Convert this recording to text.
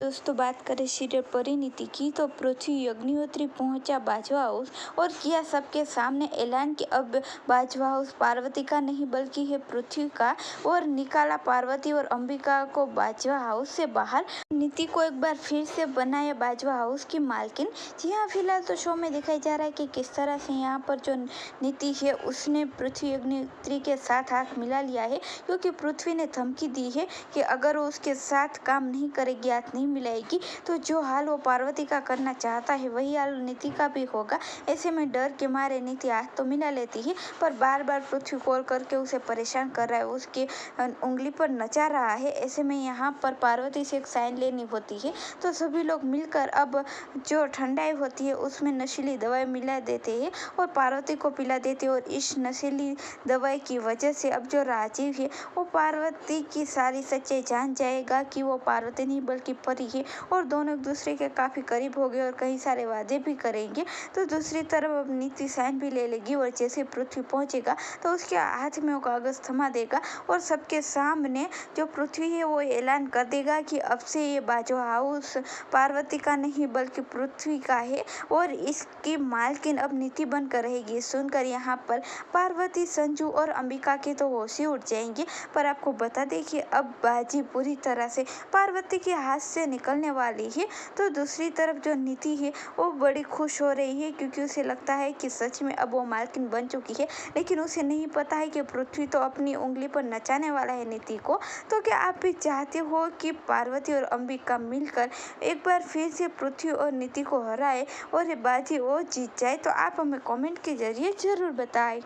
दोस्तों, बात करें सीरियल परिणीति की तो पृथ्वी अग्निहोत्री पहुंचा बाजवा हाउस और किया सबके सामने ऐलान कि अब बाजवा हाउस पार्वती का नहीं बल्कि है पृथ्वी का, और निकाला पार्वती और अंबिका को बाजवा हाउस से बाहर। नीति को एक बार फिर से बनाया बाजवा हाउस की मालकिन। जी हाँ, फिलहाल तो शो में दिखाई जा रहा है कि किस तरह से यहाँ पर जो नीति है उसने पृथ्वी अग्निहोत्री के साथ हाथ मिला लिया है, क्योंकि पृथ्वी ने धमकी दी है कि अगर वो उसके साथ काम नहीं करेगी, हाथ नहीं मिलाएगी, तो जो हाल वो पार्वती का करना चाहता है वही हाल नीति का भी होगा। ऐसे में डर के मारे नीति हाथ तो मिला लेती है, पर बार बार पृथ्वी कॉल करके उसे परेशान कर रहा है, उसकी उंगली पर नचा रहा है। ऐसे में यहाँ पर पार्वती से एक साइन लेनी होती है, तो सभी लोग मिलकर अब जो ठंडाई होती है उसमें नशीली दवाई मिला देते हैं और पार्वती को पिला देते हैं। और इस नशीली दवाई की वजह से अब जो राजीव है वो पार्वती की सारी सच्चाई जान जाएगा कि वो पार्वती नहीं बल्कि परी है, और दोनों एक दूसरे के काफ़ी करीब हो गए और कई सारे वादे भी करेंगे। तो दूसरी तरफ अब नीति साइन भी ले लेगी और जैसे पृथ्वी पहुंचेगा तो उसके हाथ में वो कागज़ थमा देगा और सबके सामने जो पृथ्वी है वो ऐलान कर देगा कि अब से ये बाजवा हाउस पार्वती का नहीं बल्कि पृथ्वी का है और इसकी मालकिन अब नीति बनकर रहेगी। सुनकर यहाँ पर पार्वती, संजू और अंबिका के तो होश ही उड़ जाएंगे। पर आपको बता दें कि अब बाजी पूरी तरह से पार्वती के हाथ से निकलने वाली है। तो दूसरी तरफ जो नीति है वो बड़ी खुश हो रही है, क्योंकि उसे लगता है कि सच में अब वो मालकिन बन चुकी है। लेकिन उसे नहीं पता है कि पृथ्वी तो अपनी उंगली पर नचाने वाला है नीति को। तो क्या आप भी चाहते हो कि पार्वती और अंबिका मिलकर एक बार फिर से पृथ्वी और नीति को हराए और ये बाजी वो जीत जाए? तो आप हमें कमेंट के जरिए ज़रूर बताएं।